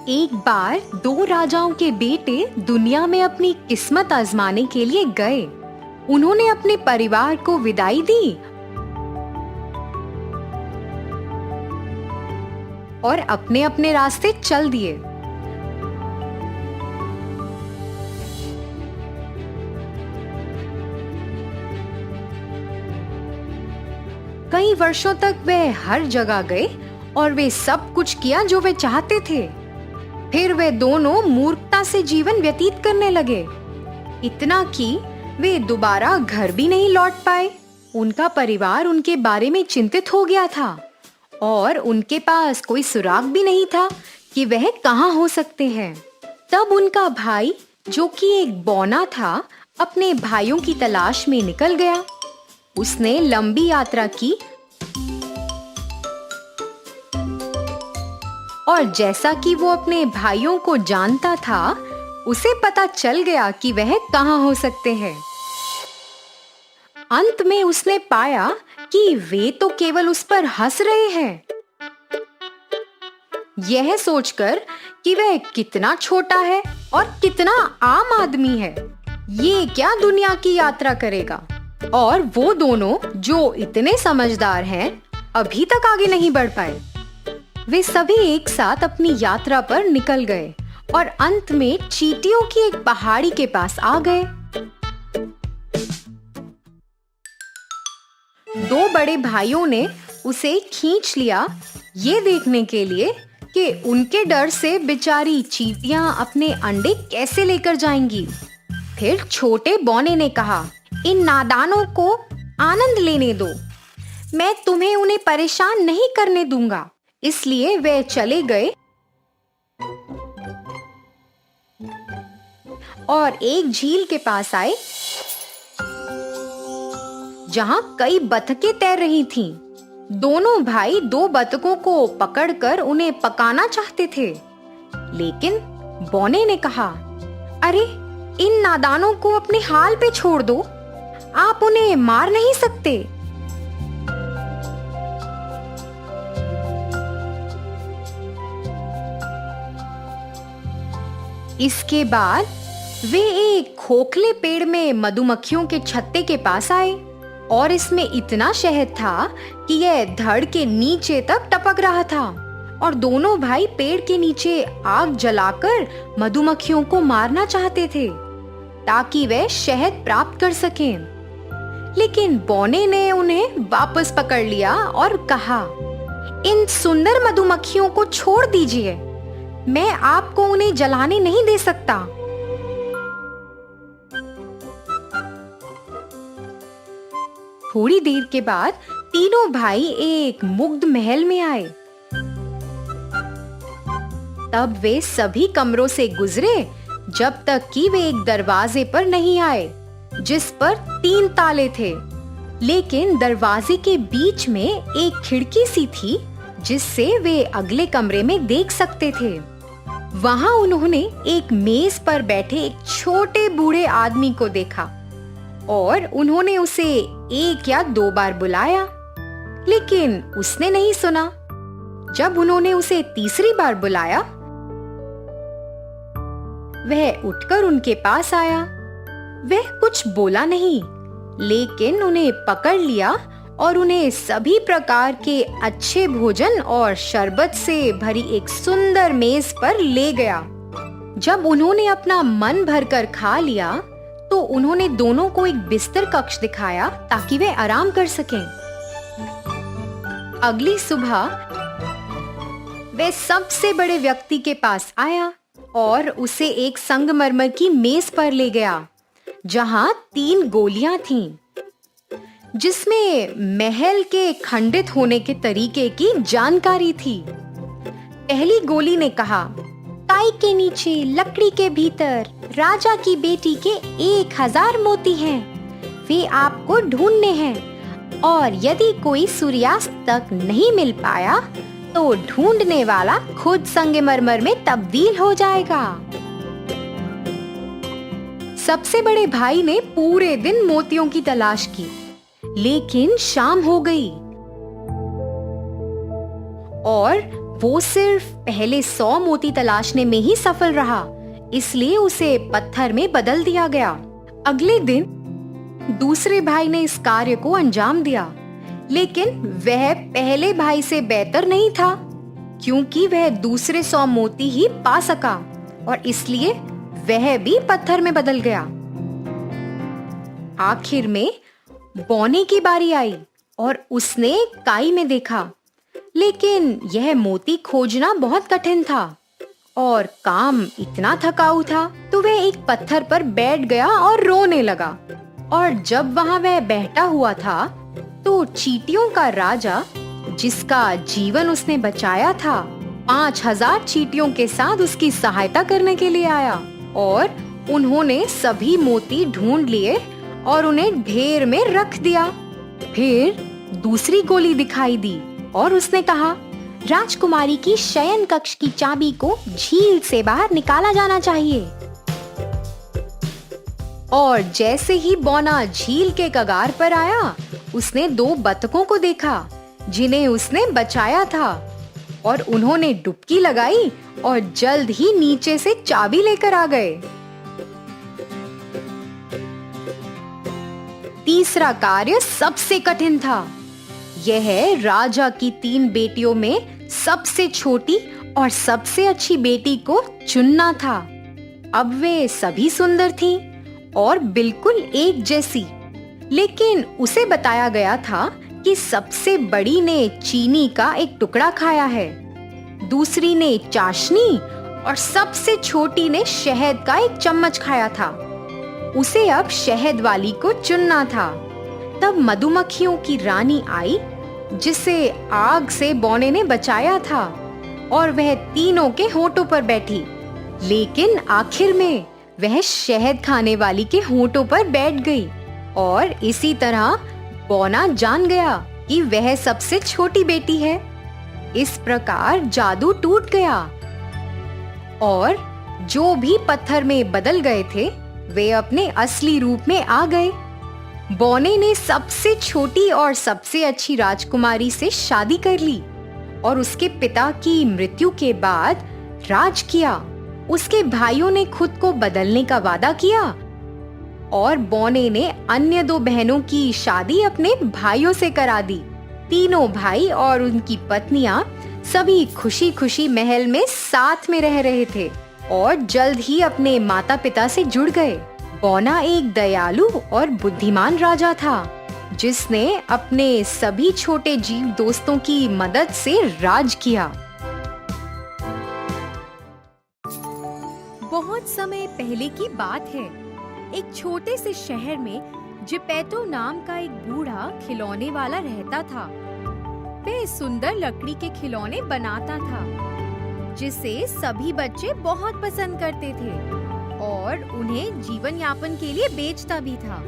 एक बार दो राजाओं के बेटे दुनिया में अपनी किस्मत आजमाने के लिए गए। उन्होंने अपने परिवार को विदाई दी और अपने अपने रास्ते चल दिए। कई वर्षों तक वे हर जगह गए और वे सब कुछ किया जो वे चाहते थे। फिर वे दोनों मूर्खता से जीवन व्यतीत करने लगे, इतना कि वे दोबारा घर भी नहीं लौट पाए। उनका परिवार उनके बारे में चिंतित हो गया था और उनके पास कोई सुराग भी नहीं था कि वह कहाँ हो सकते हैं। तब उनका भाई, जो कि एक बौना था, अपने भाइयों की तलाश में निकल गया। उसने लंबी यात्रा की और जैसा कि वो अपने भाइयों को जानता था, उसे पता चल गया कि वह कहाँ हो सकते हैं। अंत में उसने पाया कि वे तो केवल उस पर हंस रहे हैं। यह सोचकर कि वह कितना छोटा है और कितना आम आदमी है, ये क्या दुनिया की यात्रा करेगा। और वो दोनों जो इतने समझदार हैं, अभी तक आगे नहीं बढ़ पाए। वे सभी एक साथ अपनी यात्रा पर निकल गए और अंत में चींटियों की एक पहाड़ी के पास आ गए। दो बड़े भाइयों ने उसे खींच लिया, ये देखने के लिए कि उनके डर से बेचारी चींटियां अपने अंडे कैसे लेकर जाएंगी। फिर छोटे बौने ने कहा, इन नादानों को आनंद लेने दो, मैं तुम्हें उन्हें परेशान नहीं करने दूंगा। इसलिए वे चले गए और एक झील के पास आए जहां कई बतखें तैर रही थीं। दोनों भाई दो बतखों को पकड़कर उन्हें पकाना चाहते थे, लेकिन बौने ने कहा, अरे इन नादानों को अपने हाल पे छोड़ दो, आप उन्हें मार नहीं सकते। इसके बाद वे एक खोखले पेड़ में मधुमक्खियों के छत्ते के पास आए और इसमें इतना शहद था कि यह धड़ के नीचे तक टपक रहा था। और दोनों भाई पेड़ के नीचे आग जलाकर मधुमक्खियों को मारना चाहते थे ताकि वे शहद प्राप्त कर सकें। लेकिन बौने ने उन्हें वापस पकड़ लिया और कहा, इन सुंदर मधुमक्खियों को छोड़ दीजिए, मैं आपको उन्हें जलाने नहीं दे सकता। थोड़ी देर के बाद तीनों भाई एक मुग्ध महल में आए। तब वे सभी कमरों से गुजरे जब तक कि वे एक दरवाजे पर नहीं आए जिस पर 3 ताले थे। लेकिन दरवाजे के बीच में एक खिड़की सी थी जिससे वे अगले कमरे में देख सकते थे। वहां उन्होंने एक मेज पर बैठे एक छोटे बूढ़े आदमी को देखा और उन्होंने उसे 1 या 2 बार बुलाया, लेकिन उसने नहीं सुना। जब उन्होंने उसे तीसरी बार बुलाया, वह उठकर उनके पास आया। वह कुछ बोला नहीं, लेकिन उन्हें पकड़ लिया और उन्हें सभी प्रकार के अच्छे भोजन और शरबत से भरी एक सुंदर मेज पर ले गया। जब उन्होंने अपना मन भरकर खा लिया, तो उन्होंने दोनों को एक बिस्तर कक्ष दिखाया ताकि वे आराम कर सकें। अगली सुबह वे सबसे बड़े व्यक्ति के पास आया और उसे एक संगमरमर की मेज पर ले गया जहां 3 गोलियां थीं, जिसमें महल के खंडित होने के तरीके की जानकारी थी। पहली गोली ने कहा, काई के नीचे लकड़ी के भीतर राजा की बेटी के 1000 मोती हैं। वे आपको ढूंढने हैं और यदि कोई सूर्यास्त तक नहीं मिल पाया तो ढूंढने वाला खुद संगमरमर में तब्दील हो जाएगा। सबसे बड़े भाई ने पूरे दिन मोतियों की तलाश की, लेकिन शाम हो गई और वो सिर्फ पहले 100 मोती तलाशने में ही सफल रहा, इसलिए उसे पत्थर में बदल दिया गया। अगले दिन दूसरे भाई ने इस कार्य को अंजाम दिया, लेकिन वह पहले भाई से बेहतर नहीं था, क्योंकि वह दूसरे 100 मोती ही पा सका और इसलिए वह भी पत्थर में बदल गया। आखिर में बौने की बारी आई और उसने काई में देखा, लेकिन यह मोती खोजना बहुत कठिन था और काम इतना थकाऊ था, तो वह एक पत्थर पर बैठ गया और रोने लगा। और जब वहां वह बैठा हुआ था, तो चींटियों का राजा, जिसका जीवन उसने बचाया था, 5000 चींटियों के साथ उसकी सहायता करने के लिए आया और उन्होंने सभी मोती ढूंढ लिए और उन्हें ढेर में रख दिया। फिर दूसरी गोली दिखाई दी और उसने कहा, राजकुमारी की शयन कक्ष की चाबी को झील से बाहर निकाला जाना चाहिए। और जैसे ही बौना झील के कगार पर आया, उसने 2 बतखों को देखा जिन्हें उसने बचाया था और उन्होंने डुबकी लगाई और जल्द ही नीचे से चाबी लेकर आ गए। तीसरा कार्य सबसे कठिन था। यह राजा की 3 बेटियों में सबसे छोटी और सबसे अच्छी बेटी को चुनना था। अब वे सभी सुंदर थीं और बिल्कुल एक जैसी, लेकिन उसे बताया गया था कि सबसे बड़ी ने चीनी का एक टुकड़ा खाया है, दूसरी ने चाशनी और सबसे छोटी ने शहद का एक चम्मच खाया था। उसे अब शहद वाली को चुनना था। तब मधुमक्खियों की रानी आई, जिसे आग से बौने ने बचाया था, और वह तीनों के होठों पर बैठी, लेकिन आखिर में वह शहद खाने वाली के होठों पर बैठ गई। और इसी तरह बौना जान गया कि वह सबसे छोटी बेटी है। इस प्रकार जादू टूट गया और जो भी पत्थर में बदल गए थे, वे अपने असली रूप में आ गए। बौने ने सबसे छोटी और सबसे अच्छी राजकुमारी से शादी कर ली और उसके पिता की मृत्यु के बाद राज किया। उसके भाइयों ने खुद को बदलने का वादा किया और बौने ने अन्य 2 बहनों की शादी अपने भाइयों से करा दी। तीनों भाई और उनकी पत्नियां सभी खुशी खुशी महल में साथ में रह रहे थे और जल्द ही अपने माता पिता से जुड़ गए। बौना एक दयालु और बुद्धिमान राजा था, जिसने अपने सभी छोटे जीव दोस्तों की मदद से राज किया। बहुत समय पहले की बात है। एक छोटे से शहर में जिपेटो नाम का एक बूढ़ा खिलौने वाला रहता था। वह सुंदर लकड़ी के खिलौने बनाता था, जिसे सभी बच्चे बहुत पसंद करते थे और उन्हें जीवन यापन के लिए बेचता भी था।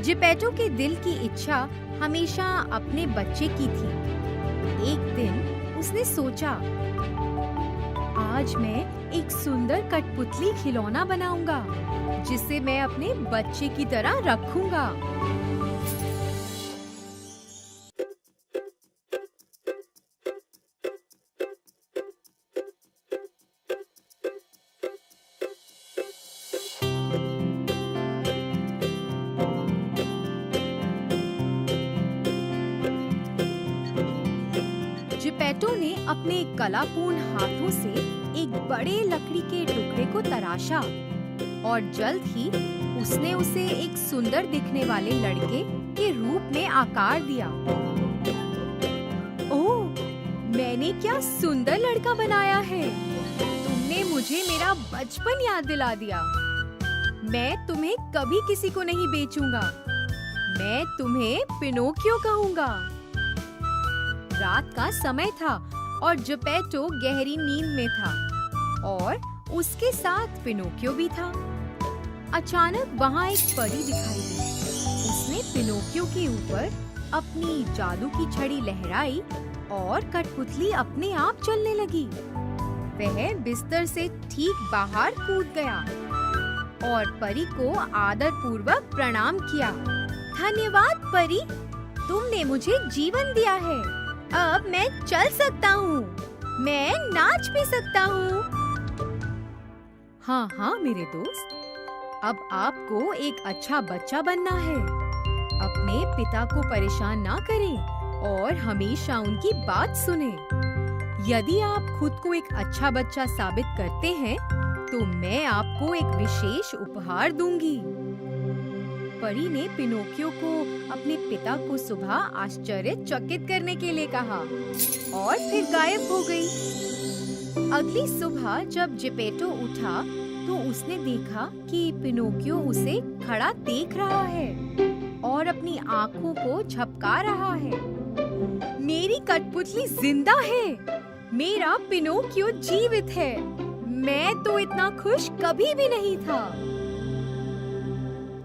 जिपेटो के दिल की इच्छा हमेशा अपने बच्चे की थी। एक दिन उसने सोचा, आज मैं एक सुंदर कठपुतली खिलौना बनाऊंगा, जिसे मैं अपने बच्चे की तरह रखूंगा। जिपेटो ने अपने कलापूर्ण हाथों से एक बड़े लकड़ी के टुकड़े को तराशा और जल्द ही उसने उसे एक सुंदर दिखने वाले लड़के के रूप में आकार दिया। ओह, मैंने क्या सुंदर लड़का बनाया है! तुमने मुझे मेरा बचपन याद दिला दिया। मैं तुम्हें कभी किसी को नहीं बेचूंगा। मैं तुम्हें पिनोकियो कहूंगा। रात का समय था और जिपेटो गहरी नींद में था और उसके साथ पिनोकियो भी था। अचानक वहाँ एक परी दिखाई दी। उसने पिनोकियो के ऊपर अपनी जादू की छड़ी लहराई और कठपुतली अपने आप चलने लगी। वह बिस्तर से ठीक बाहर कूद गया और परी को आदर पूर्वक प्रणाम किया। धन्यवाद परी, तुमने मुझे जीवन दिया है। अब मैं चल सकता हूँ। मैं नाच भी सकता हूँ। हाँ हाँ मेरे दोस्त, अब आपको एक अच्छा बच्चा बनना है। अपने पिता को परेशान ना करें और हमेशा उनकी बात सुनें। यदि आप खुद को एक अच्छा बच्चा साबित करते हैं, तो मैं आपको एक विशेष उपहार दूंगी। परी ने पिनोकियो को अपने पिता को सुबह आश्चर्यचकित करने के लिए कहा और फिर गायब हो गई। अगली सुबह जब जेपेटो उठा तो उसने देखा कि पिनोकियो उसे खड़ा देख रहा है और अपनी आँखों को झपका रहा है। मेरी कठपुतली जिंदा है, मेरा पिनोकियो जीवित है। मैं तो इतना खुश कभी भी नहीं था।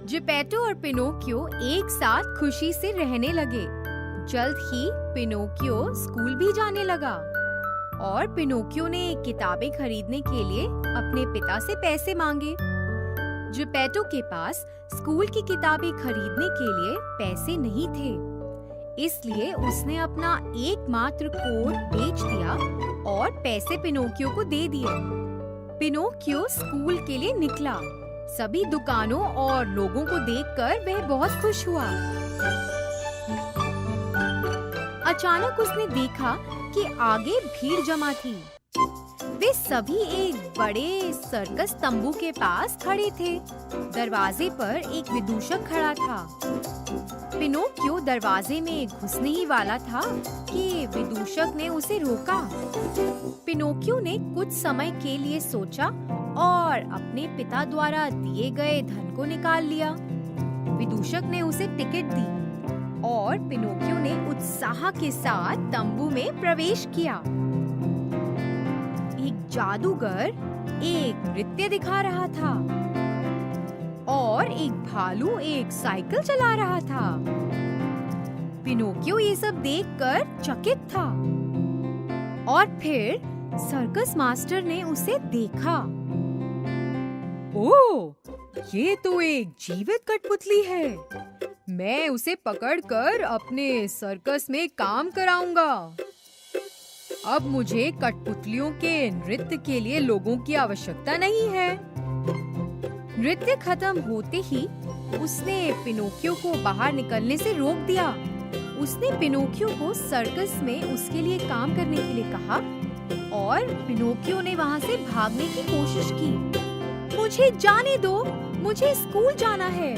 जेपेटो और पिनोकियो एक साथ खुशी से रहने लगे। जल्द ही पिनोकियो स्कूल भी जाने लगा और पिनोकियो ने किताबें खरीदने के लिए अपने पिता से पैसे मांगे। जेपेटो के पास स्कूल की किताबें खरीदने के लिए पैसे नहीं थे, इसलिए उसने अपना एकमात्र कोट बेच दिया और पैसे पिनोकियो को दे दिए। पिनोकियो स्कूल के लिए निकला। सभी दुकानों और लोगों को देखकर वह बहुत खुश हुआ। अचानक उसने देखा कि आगे भीड़ जमा थी। वे सभी एक बड़े सर्कस तंबू के पास खड़े थे। दरवाजे पर एक विदूषक खड़ा था। पिनोकियो दरवाजे में घुसने ही वाला था कि विदूषक ने उसे रोका। पिनोकियो ने कुछ समय के लिए सोचा और अपने पिता द्वारा दिए गए धन को निकाल लिया। विदूषक ने उसे टिकट दी और पिनोकियो ने उत्साह के साथ तंबू में प्रवेश किया। एक जादूगर एक नृत्य दिखा रहा था और एक भालू एक साइकिल चला रहा था। पिनोकियो ये सब देखकर चकित था और फिर सर्कस मास्टर ने उसे देखा। ओह, ये तो एक जीवित कठपुतली है। मैं उसे पकड़कर अपने सर्कस में काम कराऊंगा। अब मुझे कठपुतलियों के नृत्य के लिए लोगों की आवश्यकता नहीं है। नृत्य खत्म होते ही उसने पिनोकियो को बाहर निकलने से रोक दिया। उसने पिनोकियो को सर्कस में उसके लिए काम करने के लिए कहा और पिनोकियो ने वहाँ से भागने की कोशिश की। मुझे जाने दो, मुझे स्कूल जाना है।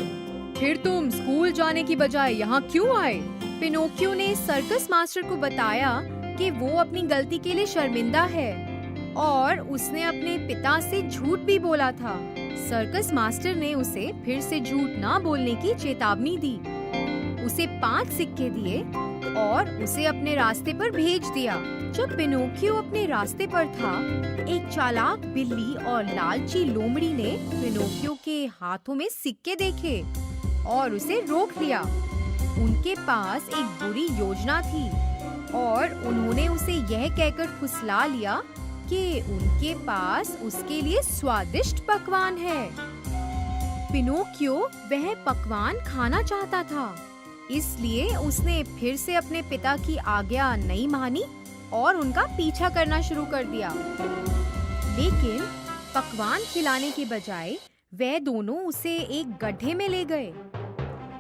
फिर तुम स्कूल जाने की बजाय यहाँ क्यों आए? पिनोकियो ने सर्कस मास्टर को बताया कि वो अपनी गलती के लिए शर्मिंदा है और उसने अपने पिता से झूठ भी बोला था। सर्कस मास्टर ने उसे फिर से झूठ ना बोलने की चेतावनी दी। उसे 5 सिक्के दिए और उसे अपने रास्ते पर भेज दिया। जब पिनोकियो अपने रास्ते पर था, एक चालाक बिल्ली और लालची लोमड़ी ने पिनोकियो के हाथों में सिक्के देखे और उसे रोक लिया। उनके पास एक बुरी योजना थी और उन्होंने उसे यह कहकर फुसला लिया कि उनके पास उसके लिए स्वादिष्ट पकवान है। पिनोकियो वह पकवान खाना चाहता था, इसलिए उसने फिर से अपने पिता की आज्ञा नहीं मानी और उनका पीछा करना शुरू कर दिया। लेकिन पकवान खिलाने के बजाय वे दोनों उसे एक गड्ढे में ले गए।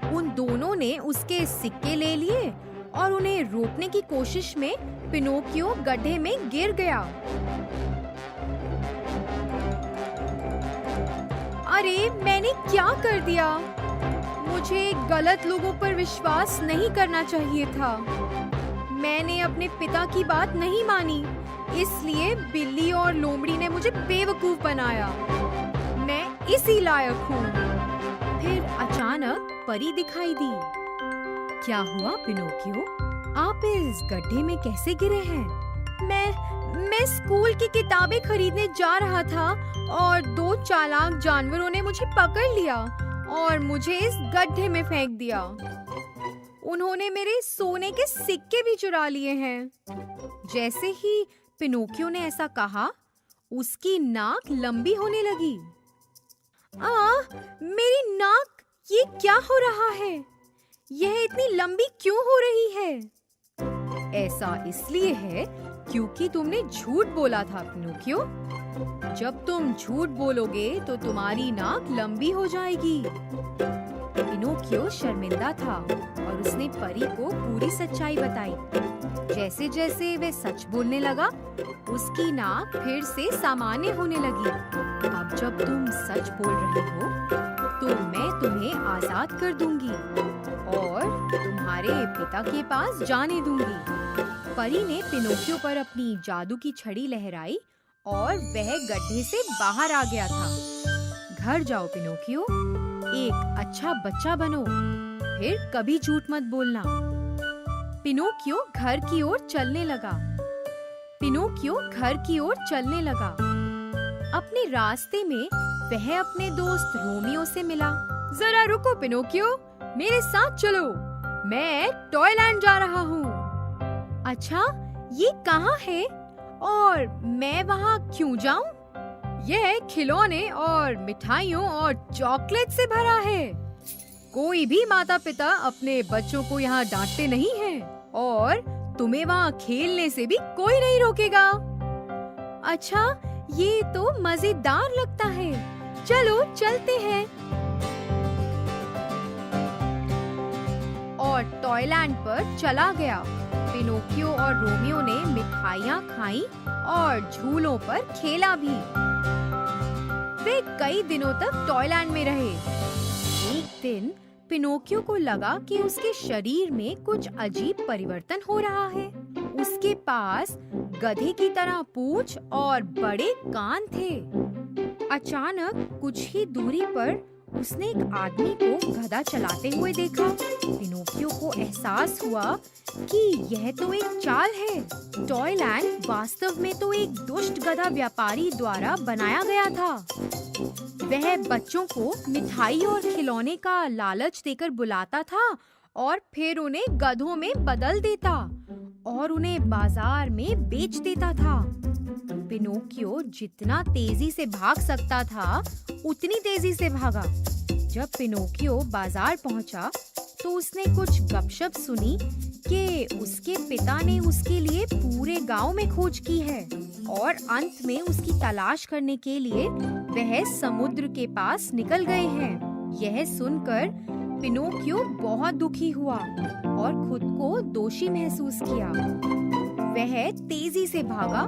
उन दोनों ने उसके सिक्के ले लिए और उन्हें रोकने की कोशिश में पिनोकियो गड्ढे में गिर गया। अरे, मैंने क्या कर दिया? मुझे गलत लोगों पर विश्वास नहीं करना चाहिए था। मैंने अपने पिता की बात नहीं मानी, इसलिए बिल्ली और लोमड़ी ने मुझे बेवकूफ बनाया। मैं इसी लायक हूँ। फिर अचानक परी दिखाई दी। क्या हुआ पिनोकियो? आप इस गड्ढे में कैसे गिरे हैं? मैं स्कूल की किताबें खरीदने जा रहा था और 2 चालाक जानवरों ने मुझे पकड़ लिया और मुझे इस गड्ढे में फेंक दिया। उन्होंने मेरे सोने के सिक्के भी चुरा लिए हैं। जैसे ही पिनोकियो ने ऐसा कहा, उसकी नाक लंबी होने लगी। मेरी नाक, ये क्या हो रहा है? यह इतनी लंबी क्यों हो रही है? ऐसा इसलिए है क्योंकि तुमने झूठ बोला था पिनोकियो। जब तुम झूठ बोलोगे तो तुम्हारी नाक लंबी हो जाएगी। पिनोकियो शर्मिंदा था और उसने परी को पूरी सच्चाई बताई। जैसे जैसे वह सच बोलने लगा, उसकी नाक फिर से सामान्य होने लगी। अब जब तुम सच बोल रहे हो, तो मैं तुम्हें आजाद कर दूंगी और तुम्हारे पिता के पास जाने दूंगी। परी ने पिनोकियो पर अपनी जादू की छड़ी लहराई और वह गड्ढे से बाहर आ गया था। घर जाओ पिनोकियो, एक अच्छा बच्चा बनो, फिर कभी झूठ मत बोलना। पिनोकियो घर की ओर चलने लगा। पिनोकियो घर की ओर चलने लगा। अपने रास्ते में वह अपने दोस्त रोमियो से मिला। जरा रुको पिनोकियो, मेरे साथ चलो, मैं टॉयलैंड जा रहा हूँ। अच्छा, ये कहाँ है और मैं वहाँ क्यों जाऊँ? यह खिलौने और मिठाइयों और चॉकलेट से भरा है। कोई भी माता पिता अपने बच्चों को यहाँ डांटते नहीं हैं और तुम्हें वहाँ खेलने से भी कोई नहीं रोकेगा। अच्छा, ये तो मजेदार लगता है। चलो चलते हैं। और टॉयलैंड पर चला गया। पिनोकियो और रोमियो ने मिठाइयाँ खाई और झूलों पर खेला भी। वे कई दिनों तक टॉयलैंड में रहे। एक दिन पिनोकियो को लगा कि उसके शरीर में कुछ अजीब परिवर्तन हो रहा है। उसके पास गधे की तरह पूंछ और बड़े कान थे। अचानक कुछ ही दूरी पर उसने एक आदमी को गधा चलाते हुए देखा। पिनोकियो को एहसास हुआ कि यह तो एक चाल है। टॉयलैंड वास्तव में तो एक दुष्ट गधा व्यापारी द्वारा बनाया गया था। वह बच्चों को मिठाई और खिलौने का लालच देकर बुलाता था और फिर उन्हें गधों में बदल देता और उन्हें बाजार में बेच देता था। पिनोकियो जितना तेजी से भाग सकता था, उतनी तेजी से भागा। जब पिनोकियो बाजार पहुंचा, तो उसने कुछ गपशप सुनी कि उसके पिता ने उसके लिए पूरे गांव में खोज की है और अंत में उसकी तलाश करने के लिए वह समुद्र के पास निकल गए हैं। यह सुनकर पिनोकियो बहुत दुखी हुआ और खुद को दोषी महसूस किया। वह तेजी से भागा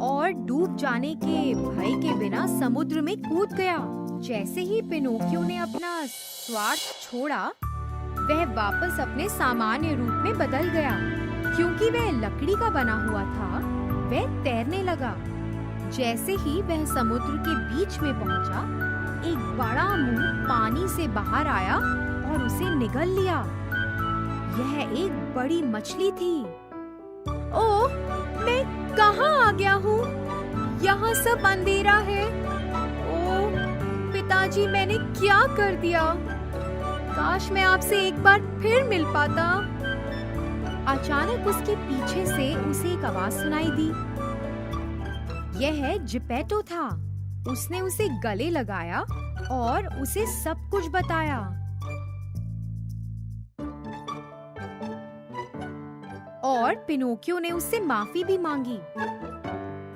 और डूब जाने के भय के बिना समुद्र में कूद गया। जैसे ही पिनोकियो ने अपना स्वार्थ छोड़ा, वह वापस अपने सामान्य रूप में बदल गया। क्योंकि वह लकड़ी का बना हुआ था, वह तैरने लगा। जैसे ही वह समुद्र के बीच में पहुंचा, एक बड़ा मुंह पानी से बाहर आया और उसे निगल लिया। यह एक बड़ी मछली थी। ओह, मैं कहाँ आ गया हूँ? यहाँ सब अंधेरा है। ओह पिताजी, मैंने क्या कर दिया? काश मैं आपसे एक बार फिर मिल पाता। अचानक उसके पीछे से उसे एक आवाज सुनाई दी। यह जिपेटो था। उसने उसे गले लगाया और उसे सब कुछ बताया। और पिनोकियो ने उससे माफी भी मांगी।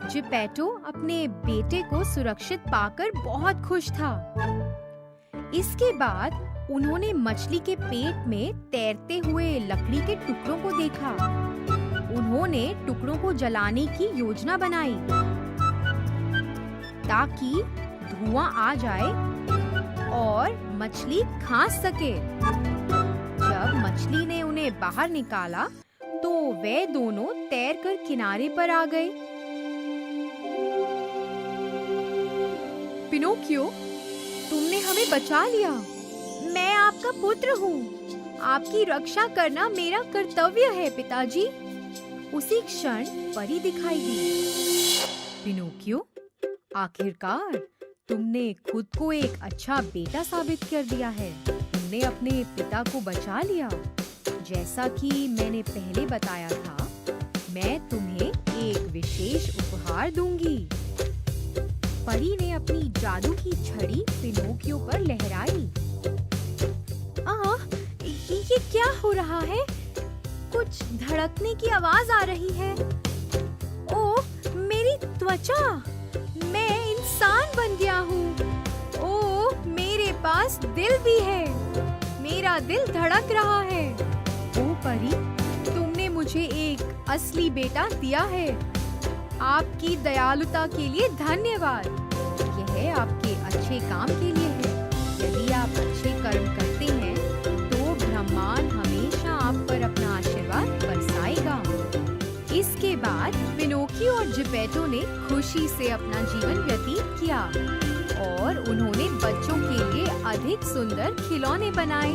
जिपेटो अपने बेटे को सुरक्षित पाकर बहुत खुश था। इसके बाद उन्होंने मछली के पेट में तैरते हुए लकड़ी के टुकड़ों को देखा। उन्होंने टुकड़ों को जलाने की योजना बनाई ताकि धुआं आ जाए और मछली खा सके। जब मछली ने उन्हें बाहर निकाला, तो वे दोनों तैरकर किनारे पर आ गए। पिनोकियो, तुमने हमें बचा लिया। मैं आपका पुत्र हूँ। आपकी रक्षा करना मेरा कर्तव्य है पिताजी। उसी क्षण परी दिखाई दी। पिनोकियो, आखिरकार तुमने खुद को एक अच्छा बेटा साबित कर दिया है। तुमने अपने पिता को बचा लिया। जैसा कि मैंने पहले बताया था, मैं तुम्हें एक विशेष उपहार दूंगी। परी ने अपनी जादू की छड़ी पिनोकियो पर लहराई। ये क्या हो रहा है? कुछ धड़कने की आवाज आ रही है। त्वचा, मैं इंसान बन गया हूँ। ओह, मेरे पास दिल भी है। मेरा दिल धड़क रहा है। ओ परी, तुमने मुझे एक असली बेटा दिया है। आपकी दयालुता के लिए धन्यवाद। यह आपके अच्छे काम के लिए है। यदि आप अच्छे कर्म करते हैं तो ब्रह्मांड हमेशा आप पर अपना आशीर्वाद बरसाएगा। इसके बाद पिनोकियो और जिपेटो ने खुशी से अपना जीवन व्यतीत किया और उन्होंने बच्चों के लिए अधिक सुंदर खिलौने बनाए।